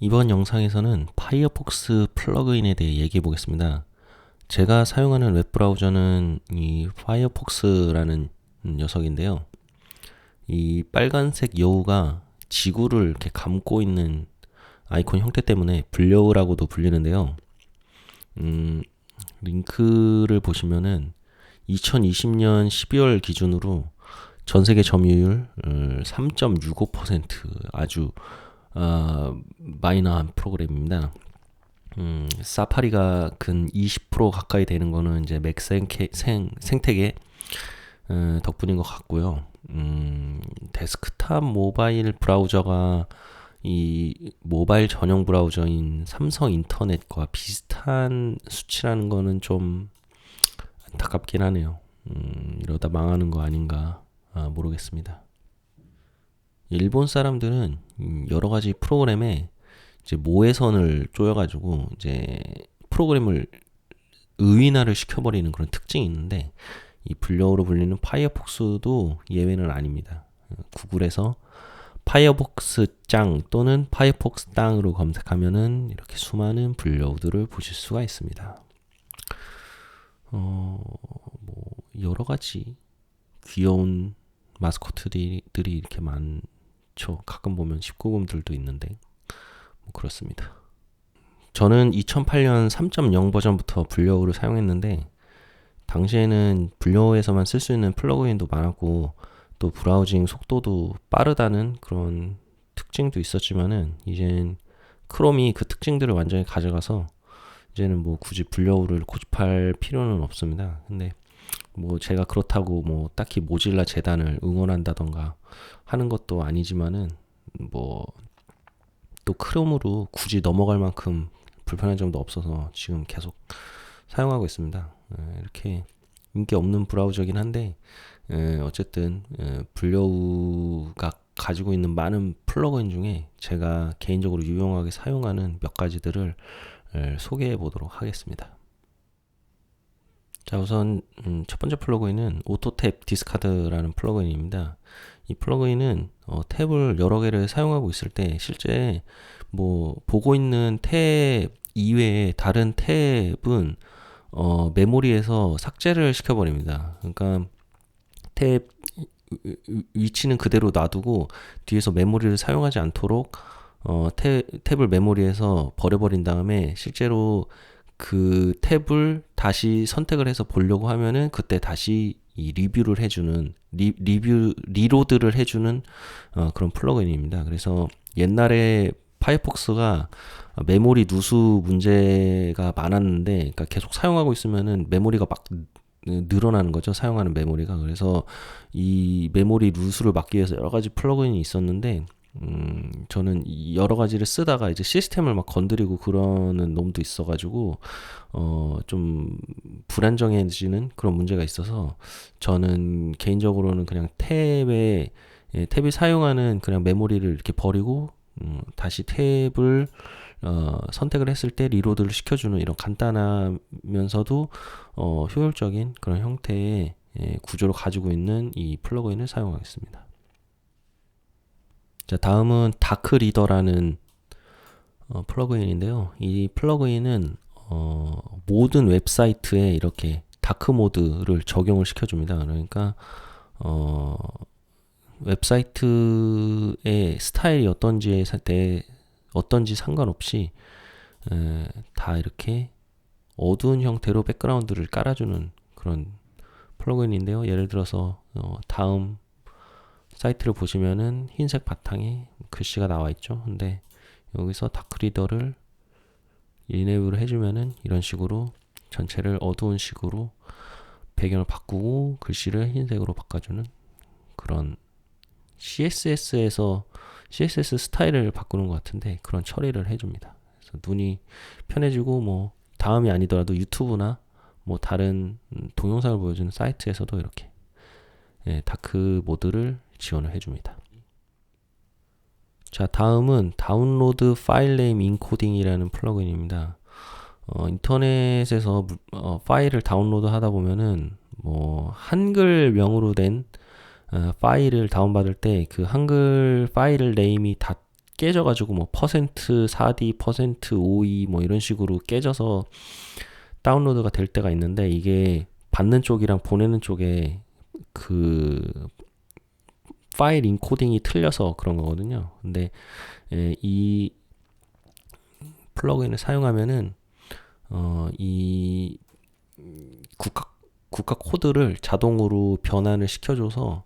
이번 영상에서는 파이어폭스 플러그인에 대해 얘기해 보겠습니다. 제가 사용하는 웹브라우저는 이 파이어폭스라는 녀석인데요. 이 빨간색 여우가 지구를 이렇게 감고 있는 아이콘 형태 때문에 불여우라고도 불리는데요. 링크를 보시면은 2020년 12월 기준으로 전 세계 점유율 3.65%, 아주 마이너한 프로그램입니다. 사파리가 근 20% 가까이 되는 거는 이제 맥 생태계 덕분인 것 같고요. 데스크탑 모바일 브라우저가 이 모바일 전용 브라우저인 삼성 인터넷과 비슷한 수치라는 거는 좀 안타깝긴 하네요. 이러다 망하는 거 아닌가 모르겠습니다. 일본 사람들은 여러 가지 프로그램에 이제 모해선을 쪼여가지고 이제 프로그램을 의인화를 시켜버리는 그런 특징이 있는데, 이 불려우로 불리는 파이어폭스도 예외는 아닙니다. 구글에서 파이어폭스 짱 또는 파이어폭스 땅으로 검색하면은 이렇게 수많은 불려우들을 보실 수가 있습니다. 뭐 여러 가지 귀여운 마스코트들이 이렇게 많죠. 가끔 보면 19금들도 있는데 뭐 그렇습니다. 저는 2008년 3.0 버전부터 불려우를 사용했는데, 당시에는 불려우에서만 쓸 수 있는 플러그인도 많았고 또 브라우징 속도도 빠르다는 그런 특징도 있었지만은, 이젠 크롬이 그 특징들을 완전히 가져가서 이제는 뭐 굳이 불려우를 고집할 필요는 없습니다. 근데 뭐 제가 그렇다고 뭐 딱히 모질라 재단을 응원한다던가 하는 것도 아니지만은, 뭐 또 크롬으로 굳이 넘어갈 만큼 불편한 점도 없어서 지금 계속 사용하고 있습니다. 이렇게 인기 없는 브라우저긴 한데, 어쨌든 불려우가 가지고 있는 많은 플러그인 중에 제가 개인적으로 유용하게 사용하는 몇 가지들을 소개해 보도록 하겠습니다. 자, 우선 첫 번째 플러그인은 오토탭 디스카드라는 플러그인입니다. 이 플러그인은 탭을 여러 개를 사용하고 있을 때 실제 뭐 보고 있는 탭 이외에 다른 탭은 메모리에서 삭제를 시켜버립니다. 그러니까 탭 위치는 그대로 놔두고 뒤에서 메모리를 사용하지 않도록 탭을 메모리에서 버려버린 다음에, 실제로 그 탭을 다시 선택을 해서 보려고 하면은 그때 다시 이 리뷰를 해주는 리로드를 해주는 그런 플러그인입니다. 그래서 옛날에 파이어폭스가 메모리 누수 문제가 많았는데, 그러니까 계속 사용하고 있으면은 메모리가 막 늘어나는 거죠. 사용하는 메모리가. 그래서 이 메모리 누수를 막기 위해서 여러 가지 플러그인이 있었는데, 저는 여러 가지를 쓰다가 이제 시스템을 막 건드리고 그러는 놈도 있어가지고 좀 불안정해지는 그런 문제가 있어서, 저는 개인적으로는 그냥 탭이 사용하는 그냥 메모리를 이렇게 버리고 다시 탭을 선택을 했을 때 리로드를 시켜주는 이런 간단하면서도 효율적인 그런 형태의 구조를 가지고 있는 이 플러그인을 사용하겠습니다. 자, 다음은 다크 리더라는 플러그인인데요. 이 플러그인은 모든 웹사이트에 이렇게 다크 모드를 적용을 시켜줍니다. 그러니까 웹사이트의 스타일이 어떤지 상관없이 다 이렇게 어두운 형태로 백그라운드를 깔아주는 그런 플러그인인데요. 예를 들어서 다음 사이트를 보시면은 흰색 바탕에 글씨가 나와 있죠. 근데 여기서 다크리더를 이네이블을 해주면은 이런 식으로 전체를 어두운 식으로 배경을 바꾸고 글씨를 흰색으로 바꿔주는 그런 CSS 스타일을 바꾸는 것 같은데 그런 처리를 해줍니다. 그래서 눈이 편해지고, 뭐 다음이 아니더라도 유튜브나 뭐 다른 동영상을 보여주는 사이트에서도 이렇게 다크 모드를 지원을 해줍니다. 자, 다음은 다운로드 파일 네임 인코딩이라는 플러그인입니다. 인터넷에서 파일을 다운로드 하다 보면은 뭐 한글명으로 된 파일을 다운받을 때 그 한글 파일 네임이 다 깨져가지고 뭐 퍼센트 4D, 퍼센트 5E 뭐 이런 식으로 깨져서 다운로드가 될 때가 있는데 이게 받는 쪽이랑 보내는 쪽에 그 파일 인코딩이 틀려서 그런 거거든요. 근데 이 플러그인을 사용하면은 이 국가 코드를 자동으로 변환을 시켜줘서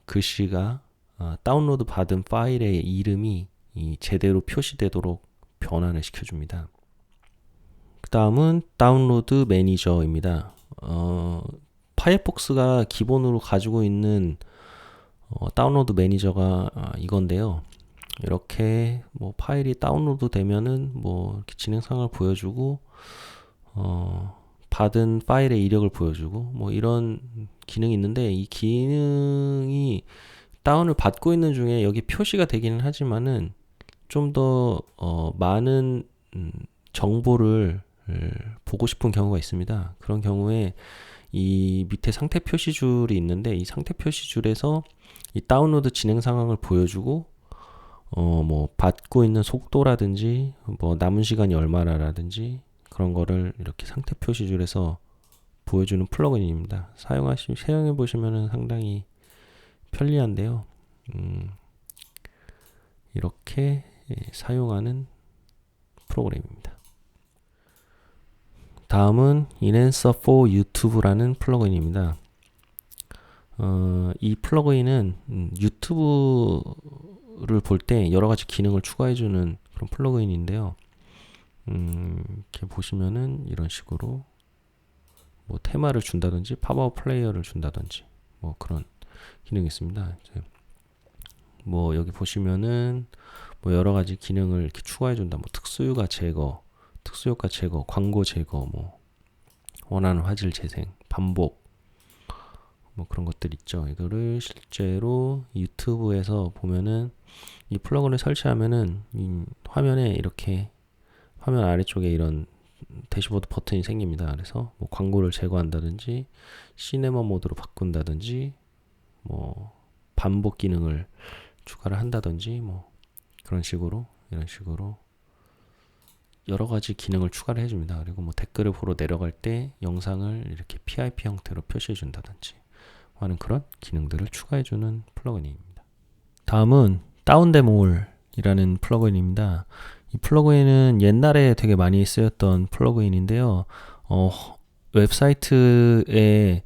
글씨가 다운로드 받은 파일의 이름이 제대로 표시되도록 변환을 시켜줍니다. 그 다음은 다운로드 매니저입니다. 파이어폭스가 기본으로 가지고 있는 다운로드 매니저가 이건데요. 이렇게 뭐 파일이 다운로드 되면은 뭐 이렇게 진행 상황을 보여주고 받은 파일의 이력을 보여주고 뭐 이런 기능이 있는데 이 기능이 다운을 받고 있는 중에 여기 표시가 되기는 하지만은 좀 더 많은 정보를 보고 싶은 경우가 있습니다. 그런 경우에 이 밑에 상태 표시줄이 있는데 이 상태 표시줄에서 이 다운로드 진행 상황을 보여주고 뭐 받고 있는 속도라든지 뭐 남은 시간이 얼마나라든지 그런 거를 이렇게 상태 표시줄에서 보여주는 플러그인입니다. 사용해 보시면은 상당히 편리한데요. 이렇게 사용하는 프로그램입니다. 다음은 Enhancer for YouTube라는 플러그인입니다. 이 플러그인은 유튜브를 볼 때 여러 가지 기능을 추가해주는 그런 플러그인인데요. 이렇게 보시면은 이런 식으로 뭐 테마를 준다든지 팝업 플레이어를 준다든지 뭐 그런 기능이 있습니다. 뭐 여기 보시면은 뭐 여러 가지 기능을 이렇게 추가해 준다. 뭐 특수효과 제거, 광고 제거, 뭐 원하는 화질 재생, 반복 뭐 그런 것들 있죠. 이거를 실제로 유튜브에서 보면은 이 플러그인을 설치하면은 이 화면에 이렇게 화면 아래쪽에 이런 대시보드 버튼이 생깁니다. 그래서 뭐 광고를 제거한다든지 시네마 모드로 바꾼다든지 뭐 반복 기능을 추가를 한다든지 뭐 그런 식으로 이런 식으로 여러 가지 기능을 추가를 해줍니다. 그리고 뭐 댓글을 보러 내려갈 때 영상을 이렇게 PIP 형태로 표시해 준다든지 하는 그런 기능들을 추가해주는 플러그인입니다. 다음은 다운데몰이라는 플러그인입니다. 이 플러그인은 옛날에 되게 많이 쓰였던 플러그인인데요. 웹사이트에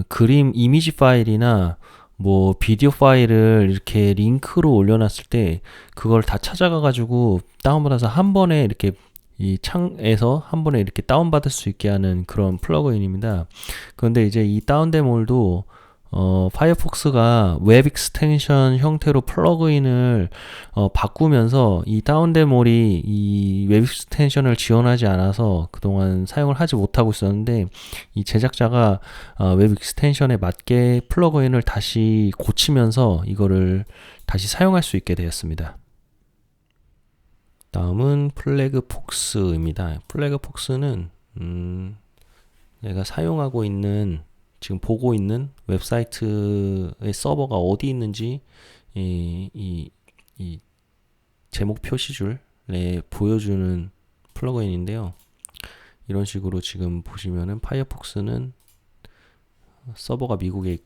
그림 이미지 파일이나 뭐 비디오 파일을 이렇게 링크로 올려놨을 때 그걸 다 찾아가 가지고 다운받아서 한 번에 이렇게 이 창에서 한 번에 이렇게 다운받을 수 있게 하는 그런 플러그인입니다. 그런데 이제 이 다운데몰도 파이어폭스가 웹 익스텐션 형태로 플러그인을 바꾸면서 이 다운데몰이 이 웹 익스텐션을 지원하지 않아서 그동안 사용을 하지 못하고 있었는데 이 제작자가 웹 익스텐션에 맞게 플러그인을 다시 고치면서 이거를 다시 사용할 수 있게 되었습니다. 다음은 플래그폭스입니다. 플래그폭스는 내가 사용하고 있는 지금 보고 있는 웹사이트의 서버가 어디 있는지 이 제목 표시줄에 보여주는 플러그인인데요. 이런 식으로 지금 보시면은 파이어폭스는 서버가 미국에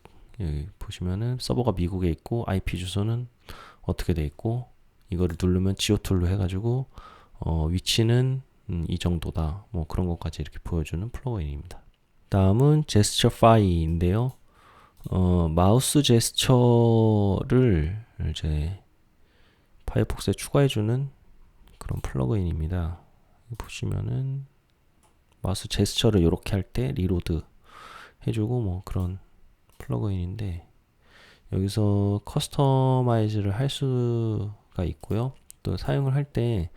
보시면은 서버가 미국에 있고 IP 주소는 어떻게 돼 있고 이거를 누르면 지오툴로 해가지고 위치는 이 정도다 뭐 그런 것까지 이렇게 보여주는 플러그인입니다. 다음은 제스처파이인데요. 마우스 제스처를 이제 파이어폭스에 추가해주는 그런 플러그인입니다. 보시면은 마우스 제스처를 이렇게 할 때 리로드 해주고 뭐 그런 플러그인인데 여기서 커스터마이즈를 할 수가 있고요. 또 사용을 할 때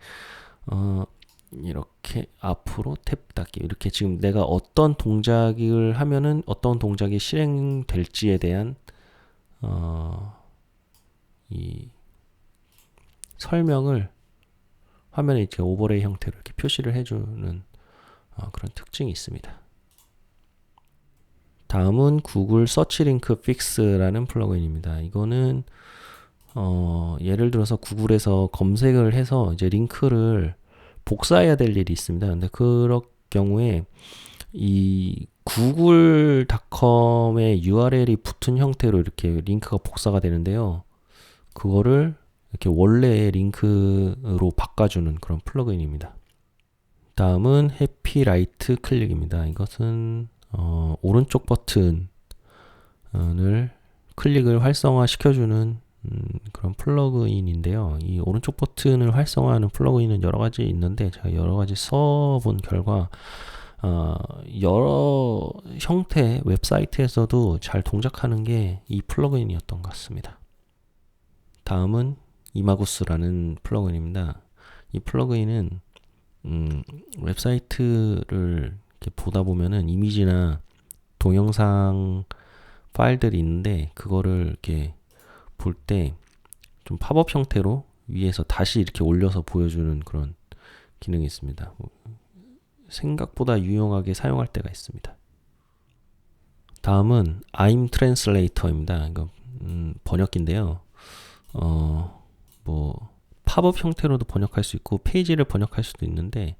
이렇게 앞으로 탭 닫기 이렇게 지금 내가 어떤 동작을 하면은 어떤 동작이 실행될지에 대한 이 설명을 화면에 이렇게 오버레이 형태로 이렇게 표시를 해주는 그런 특징이 있습니다. 다음은 구글 서치 링크 픽스라는 플러그인입니다. 이거는 예를 들어서 구글에서 검색을 해서 이제 링크를 복사해야 될 일이 있습니다. 근데 그럴 경우에 이 구글닷컴의 URL이 붙은 형태로 이렇게 링크가 복사가 되는데요. 그거를 이렇게 원래의 링크로 바꿔주는 그런 플러그인입니다. 다음은 해피라이트 클릭입니다. 이것은 오른쪽 버튼을 클릭을 활성화 시켜주는 그런 플러그인인데요. 이 오른쪽 버튼을 활성화하는 플러그인은 여러 가지 있는데 제가 여러 가지 써본 결과 여러 형태 웹사이트에서도 잘 동작하는 게 이 플러그인이었던 것 같습니다. 다음은 이마구스라는 플러그인입니다. 이 플러그인은 웹사이트를 이렇게 보다 보면은 이미지나 동영상 파일들이 있는데 그거를 이렇게 볼 때 좀 팝업 형태로 위에서 다시 이렇게 올려서 보여주는 그런 기능이 있습니다. 생각보다 유용하게 사용할 때가 있습니다. 다음은 I'm Translator입니다. 이거 번역기인데요. 뭐 팝업 형태로도 번역할 수 있고 페이지를 번역할 수도 있는데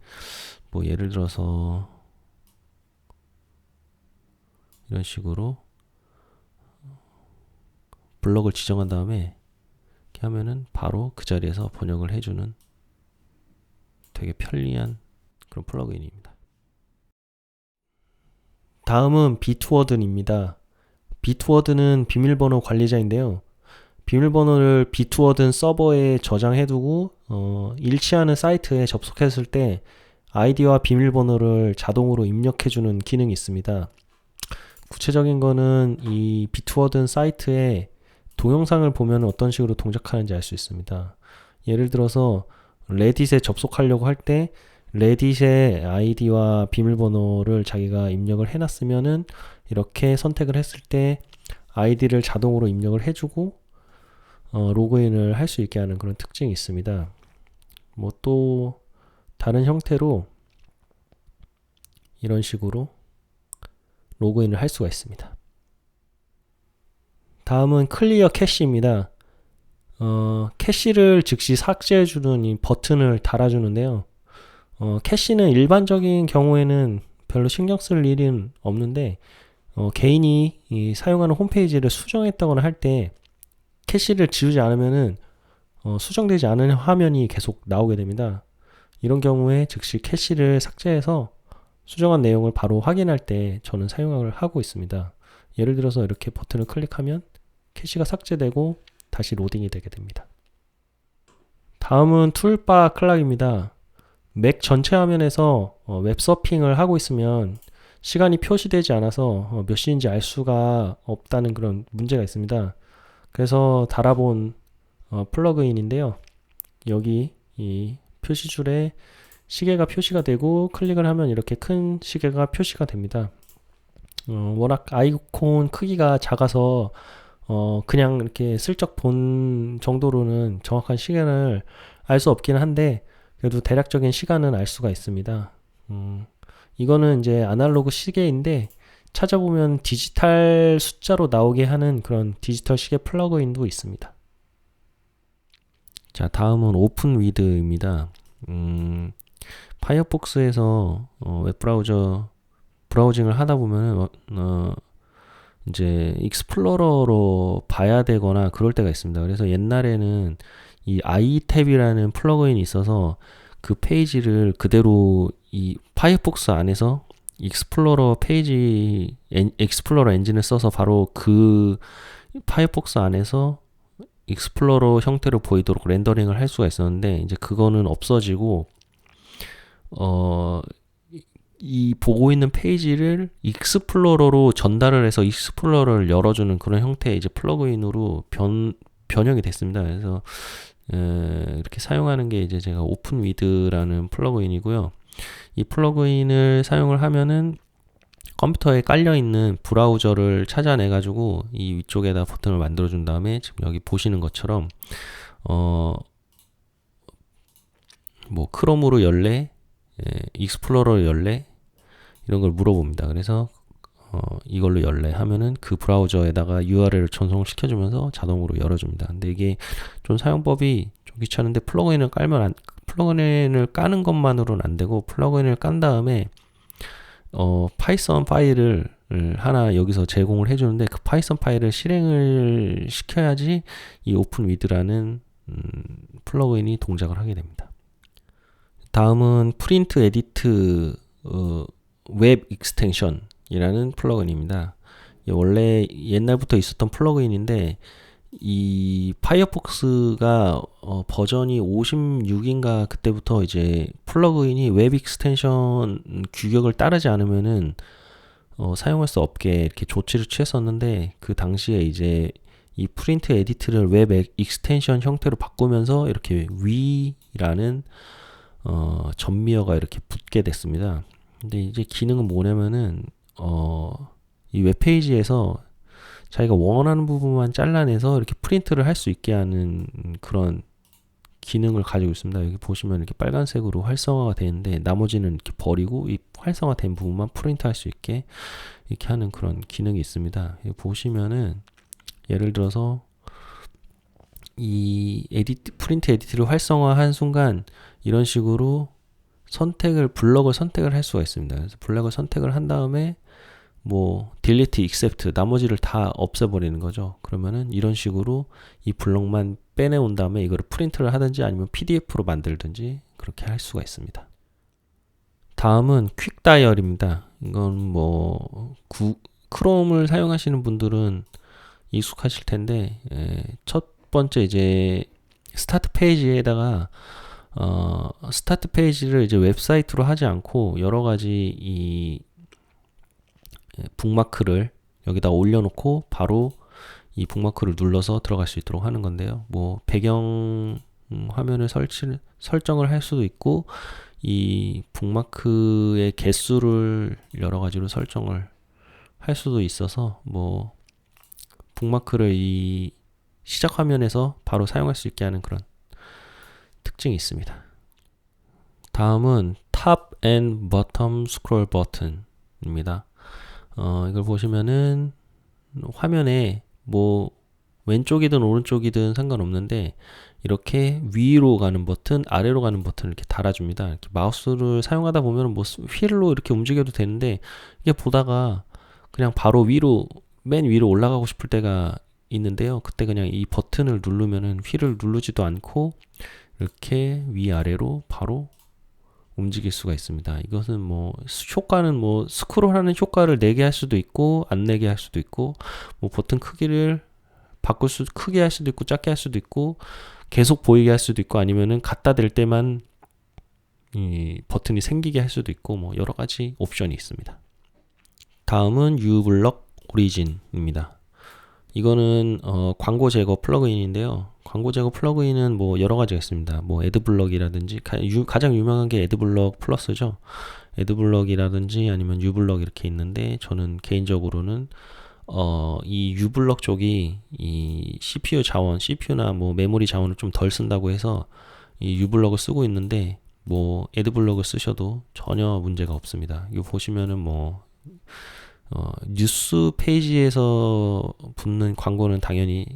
뭐 예를 들어서 이런 식으로 블럭을 지정한 다음에 이렇게 하면은 바로 그 자리에서 번역을 해주는 되게 편리한 그런 플러그인입니다. 다음은 비트워든입니다. 비트워든은 비밀번호 관리자인데요. 비밀번호를 비트워든 서버에 저장해두고 일치하는 사이트에 접속했을 때 아이디와 비밀번호를 자동으로 입력해주는 기능이 있습니다. 구체적인 거는 이 비트워든 사이트에 동영상을 보면 어떤 식으로 동작하는지 알 수 있습니다. 예를 들어서 레딧에 접속하려고 할 때 레딧의 아이디와 비밀번호를 자기가 입력을 해놨으면은 이렇게 선택을 했을 때 아이디를 자동으로 입력을 해주고 로그인을 할 수 있게 하는 그런 특징이 있습니다. 뭐 또 다른 형태로 이런 식으로 로그인을 할 수가 있습니다. 다음은 클리어 캐시입니다. 캐시를 즉시 삭제해주는 이 버튼을 달아주는데요. 캐시는 일반적인 경우에는 별로 신경 쓸 일은 없는데 개인이 사용하는 홈페이지를 수정했다거나 할 때 캐시를 지우지 않으면은 수정되지 않은 화면이 계속 나오게 됩니다. 이런 경우에 즉시 캐시를 삭제해서 수정한 내용을 바로 확인할 때 저는 사용을 하고 있습니다. 예를 들어서 이렇게 버튼을 클릭하면 캐시가 삭제되고 다시 로딩이 되게 됩니다. 다음은 툴바 클락입니다. 맥 전체 화면에서 웹서핑을 하고 있으면 시간이 표시되지 않아서 몇 시인지 알 수가 없다는 그런 문제가 있습니다. 그래서 달아본 플러그인인데요. 여기 이 표시줄에 시계가 표시가 되고 클릭을 하면 이렇게 큰 시계가 표시가 됩니다. 워낙 아이콘 크기가 작아서 그냥 이렇게 슬쩍 본 정도로는 정확한 시간을 알 수 없긴 한데 그래도 대략적인 시간은 알 수가 있습니다. 이거는 이제 아날로그 시계인데 찾아보면 디지털 숫자로 나오게 하는 그런 디지털 시계 플러그인도 있습니다. 자, 다음은 오픈 위드입니다. 파이어폭스에서 웹브라우저 브라우징을 하다 보면은 이제 익스플로러로 봐야 되거나 그럴 때가 있습니다. 그래서 옛날에는 이 iTab이라는 플러그인이 있어서 그 페이지를 그대로 이 파이어폭스 안에서 익스플로러 페이지 익스플로러 엔진을 써서 바로 그 파이어폭스 안에서 익스플로러 형태로 보이도록 렌더링을 할 수가 있었는데 이제 그거는 없어지고 이 보고 있는 페이지를 익스플로러로 전달을 해서 익스플로러를 열어주는 그런 형태의 이제 플러그인으로 변형이 됐습니다. 그래서 이렇게 사용하는 게 이제 제가 오픈 위드라는 플러그인이고요. 이 플러그인을 사용을 하면은 컴퓨터에 깔려 있는 브라우저를 찾아내 가지고 이 위쪽에다 버튼을 만들어 준 다음에 지금 여기 보시는 것처럼 뭐 크롬으로 열래, 익스플로러 열래 이런 걸 물어봅니다. 그래서 이걸로 열래 하면은 그 브라우저에다가 URL을 전송을 시켜주면서 자동으로 열어줍니다. 근데 이게 좀 사용법이 좀 귀찮은데 플러그인을 까는 것만으로는 안 되고 플러그인을 깐 다음에 파이썬 파일을 하나 여기서 제공을 해주는데 그 파이썬 파일을 실행을 시켜야지 이 오픈위드라는 플러그인이 동작을 하게 됩니다. 다음은 프린트 에디트 웹 익스텐션이라는 플러그인입니다. 원래 옛날부터 있었던 플러그인인데 이 파이어폭스가 버전이 56인가 그때부터 이제 플러그인이 웹 익스텐션 규격을 따르지 않으면은 사용할 수 없게 이렇게 조치를 취했었는데 그 당시에 이제 이 프린트 에디트를 웹 익스텐션 형태로 바꾸면서 이렇게 위라는 전미어가 이렇게 붙게 됐습니다. 근데 이제 기능은 뭐냐면은 이 웹페이지에서 자기가 원하는 부분만 잘라내서 이렇게 프린트를 할 수 있게 하는 그런 기능을 가지고 있습니다. 여기 보시면 이렇게 빨간색으로 활성화가 되는데 나머지는 이렇게 버리고 이 활성화된 부분만 프린트 할 수 있게 이렇게 하는 그런 기능이 있습니다. 여기 보시면은 예를 들어서 이 프린트 에디트를 활성화한 순간 이런 식으로 블럭을 선택을 할 수가 있습니다. 그래서 블럭을 선택을 한 다음에 뭐 delete, except 나머지를 다 없애버리는 거죠. 그러면은 이런 식으로 이 블럭만 빼내온 다음에 이거를 프린트를 하든지 아니면 PDF로 만들든지 그렇게 할 수가 있습니다. 다음은 퀵 다이얼입니다. 이건 뭐 크롬을 사용하시는 분들은 익숙하실 텐데 첫 번째 이제 스타트 페이지에다가 스타트 페이지를 이제 웹사이트로 하지 않고 여러 가지 이 북마크를 여기다 올려놓고 바로 이 북마크를 눌러서 들어갈 수 있도록 하는 건데요. 뭐 배경 화면을 설정을 할 수도 있고 이 북마크의 개수를 여러 가지로 설정을 할 수도 있어서 뭐 북마크를 이 시작 화면에서 바로 사용할 수 있게 하는 그런 특징이 있습니다. 다음은 Top and Bottom Scroll Button입니다. 이걸 보시면은 화면에 뭐 왼쪽이든 오른쪽이든 상관없는데 이렇게 위로 가는 버튼, 아래로 가는 버튼을 이렇게 달아줍니다. 이렇게 마우스를 사용하다 보면 뭐 휠로 이렇게 움직여도 되는데 이게 보다가 그냥 바로 맨 위로 올라가고 싶을 때가 있는데요. 그때 그냥 이 버튼을 누르면은 휠을 누르지도 않고 이렇게 위아래로 바로 움직일 수가 있습니다. 이것은 뭐 효과는 뭐 스크롤하는 효과를 내게 할 수도 있고 안 내게 할 수도 있고 뭐 버튼 크기를 크게 할 수도 있고 작게 할 수도 있고 계속 보이게 할 수도 있고 아니면은 갖다 댈 때만 이 버튼이 생기게 할 수도 있고 뭐 여러 가지 옵션이 있습니다. 다음은 uBlock Origin입니다. 이거는 광고 제거 플러그인인데요. 광고 제거 플러그인은 뭐 여러 가지가 있습니다. 뭐 애드블럭이라든지 가장 유명한 게 애드블럭 플러스죠. 애드블럭이라든지 아니면 유블럭 이렇게 있는데 저는 개인적으로는 이 유블럭 쪽이 이 CPU나 뭐 메모리 자원을 좀 덜 쓴다고 해서 이 유블럭을 쓰고 있는데 뭐 애드블럭을 쓰셔도 전혀 문제가 없습니다. 이거 보시면은 뭐 뉴스 페이지에서 붙는 광고는 당연히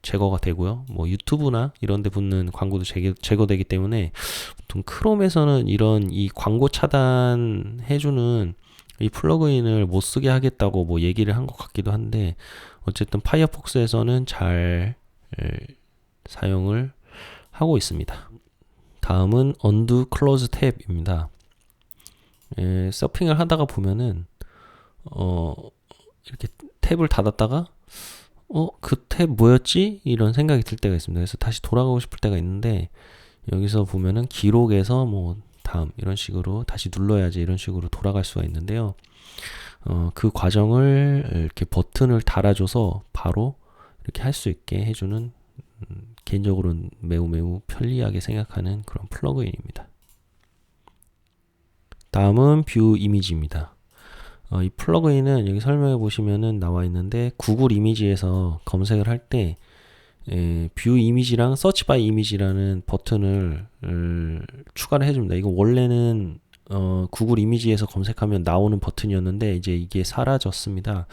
제거가 되고요. 뭐 유튜브나 이런 데 붙는 광고도 제거되기 때문에 보통 크롬에서는 이런 이 광고 차단해주는 이 플러그인을 못 쓰게 하겠다고 뭐 얘기를 한 것 같기도 한데 어쨌든 파이어폭스에서는 잘 사용을 하고 있습니다. 다음은 undo close tab입니다. 서핑을 하다가 보면은 이렇게 탭을 닫았다가 그 탭 뭐였지? 이런 생각이 들 때가 있습니다. 그래서 다시 돌아가고 싶을 때가 있는데 여기서 보면은 기록에서 뭐 다음 이런 식으로 다시 눌러야지 이런 식으로 돌아갈 수가 있는데요. 그 과정을 이렇게 버튼을 달아줘서 바로 이렇게 할 수 있게 해주는 개인적으로는 매우 편리하게 생각하는 그런 플러그인입니다. 다음은 뷰 이미지입니다. 이 플러그인은 여기 설명해 보시면은 나와 있는데 구글 이미지에서 검색을 할 때 뷰 이미지랑 서치 바이 이미지라는 버튼을 추가를 해줍니다. 이거 원래는 구글 이미지에서 검색하면 나오는 버튼이었는데 이제 이게 사라졌습니다.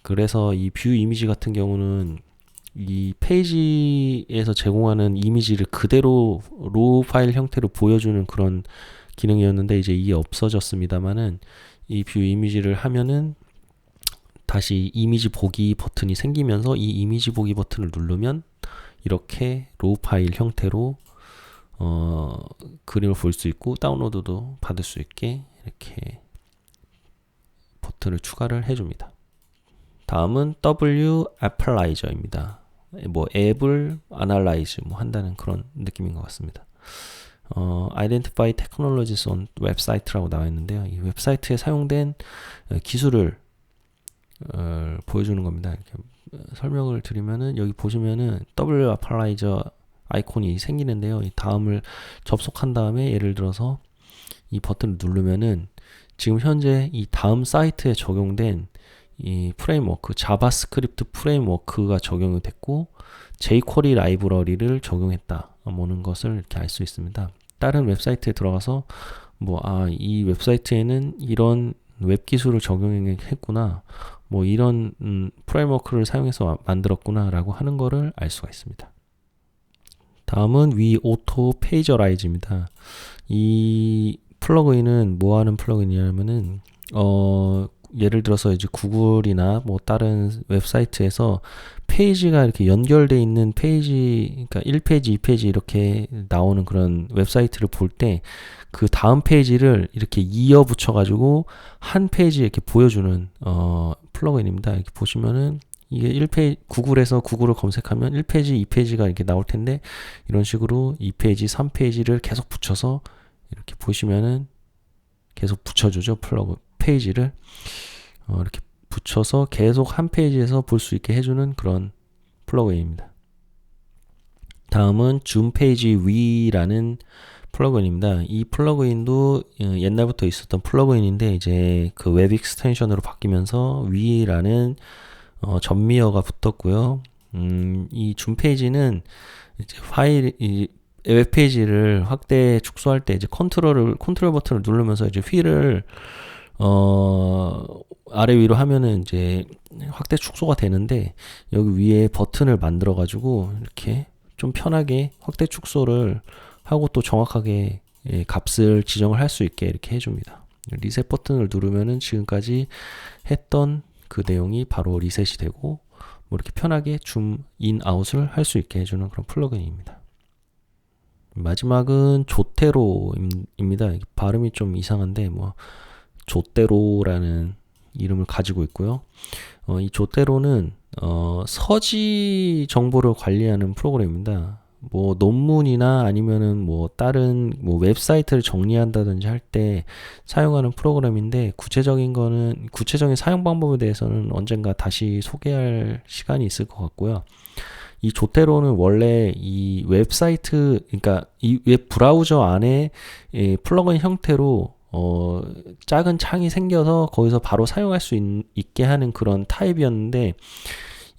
그래서 이 뷰 이미지 같은 경우는 이 페이지에서 제공하는 이미지를 그대로 로우 파일 형태로 보여주는 그런 기능이었는데 이제 이게 없어졌습니다만은 이 뷰 이미지를 하면은 다시 이미지 보기 버튼이 생기면서 이 이미지 보기 버튼을 누르면 이렇게 로우 파일 형태로 그림을 볼 수 있고 다운로드도 받을 수 있게 이렇게 버튼을 추가를 해줍니다. 다음은 W Applyzer입니다. 뭐 앱을 아날라이즈 뭐 한다는 그런 느낌인 것 같습니다. Identify Technologies on 웹사이트라고 나와 있는데요. 이 웹사이트에 사용된 기술을 보여주는 겁니다. 이렇게 설명을 드리면은 여기 보시면은 W Applyzer 아이콘이 생기는데요. 이 다음을 접속한 다음에 예를 들어서 이 버튼을 누르면은 지금 현재 이 다음 사이트에 적용된 이 프레임워크, 자바스크립트 프레임워크가 적용이 됐고 jQuery 라이브러리를 적용했다 뭐는 것을 이렇게 알 수 있습니다. 다른 웹사이트에 들어가서 이 웹사이트에는 이런 웹 기술을 적용했구나, 뭐 이런 프레임워크를 사용해서 만들었구나라고 하는 거를 알 수가 있습니다. 다음은 위 오토 페이저라이즈입니다. 이 플러그인은 뭐 하는 플러그인이냐면은 예를 들어서 이제 구글이나 뭐 다른 웹사이트에서 페이지가 이렇게 연결돼 있는 페이지, 그러니까 1페이지, 2페이지 이렇게 나오는 그런 웹사이트를 볼 때 그 다음 페이지를 이렇게 이어 붙여 가지고 한 페이지 이렇게 보여주는 플러그인입니다. 이렇게 보시면은 이게 1페이지, 구글에서 구글을 검색하면 1페이지, 2페이지가 이렇게 나올 텐데 이런 식으로 2페이지, 3페이지를 계속 붙여서 이렇게 보시면은 계속 붙여주죠. 페이지를 이렇게 붙여서 계속 한 페이지에서 볼 수 있게 해주는 그런 플러그인입니다. 다음은 줌 페이지 위라는 플러그인입니다. 이 플러그인도 옛날부터 있었던 플러그인인데 이제 그 웹 익스텐션으로 바뀌면서 위라는 전미어가 붙었고요. 이 줌 페이지는 이제 이 웹페이지를 확대 축소할 때 이제 컨트롤 버튼을 누르면서 이제 휠을 아래 위로 하면은 이제 확대 축소가 되는데 여기 위에 버튼을 만들어 가지고 이렇게 좀 편하게 확대 축소를 하고 또 정확하게 값을 지정을 할 수 있게 이렇게 해줍니다. 리셋 버튼을 누르면은 지금까지 했던 그 내용이 바로 리셋이 되고 뭐 이렇게 편하게 줌 인 아웃을 할 수 있게 해주는 그런 플러그인입니다. 마지막은 조테로입니다. 발음이 좀 이상한데 뭐 조테로라는 이름을 가지고 있고요. 이 조테로는 서지 정보를 관리하는 프로그램입니다. 뭐 논문이나 아니면은 뭐 다른 뭐 웹사이트를 정리한다든지 할 때 사용하는 프로그램인데 구체적인 사용 방법에 대해서는 언젠가 다시 소개할 시간이 있을 것 같고요. 이 조테로는 원래 이 웹사이트, 그러니까 이 웹 브라우저 안에 플러그인 형태로 작은 창이 생겨서 거기서 바로 사용할 수 있게 하는 그런 타입이었는데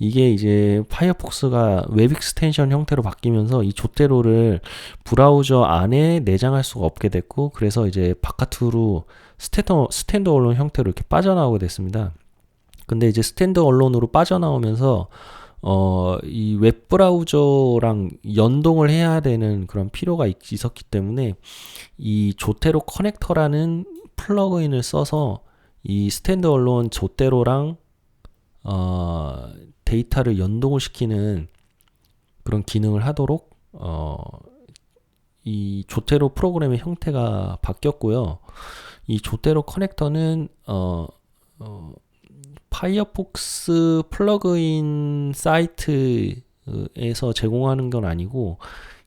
이게 이제 파이어폭스가 웹 익스텐션 형태로 바뀌면서 이 조테로를 브라우저 안에 내장할 수가 없게 됐고 그래서 이제 바깥으로 스탠드 언론 형태로 이렇게 빠져나오게 됐습니다. 근데 이제 스탠드 언론으로 빠져나오면서 이 웹 브라우저랑 연동을 해야 되는 그런 필요가 있었기 때문에 이 조테로 커넥터라는 플러그인을 써서 이 스탠드 언론 조테로랑 데이터를 연동을 시키는 그런 기능을 하도록 이 조테로 프로그램의 형태가 바뀌었고요. 이 조테로 커넥터는 파이어폭스 플러그인 사이트에서 제공하는 건 아니고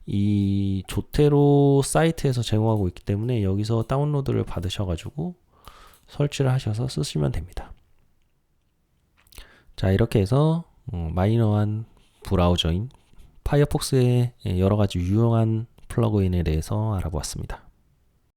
이 조테로 사이트에서 제공하고 있기 때문에 여기서 다운로드를 받으셔가지고 설치를 하셔서 쓰시면 됩니다. 자, 이렇게 해서 마이너한 브라우저인 파이어폭스의 여러 가지 유용한 플러그인에 대해서 알아보았습니다.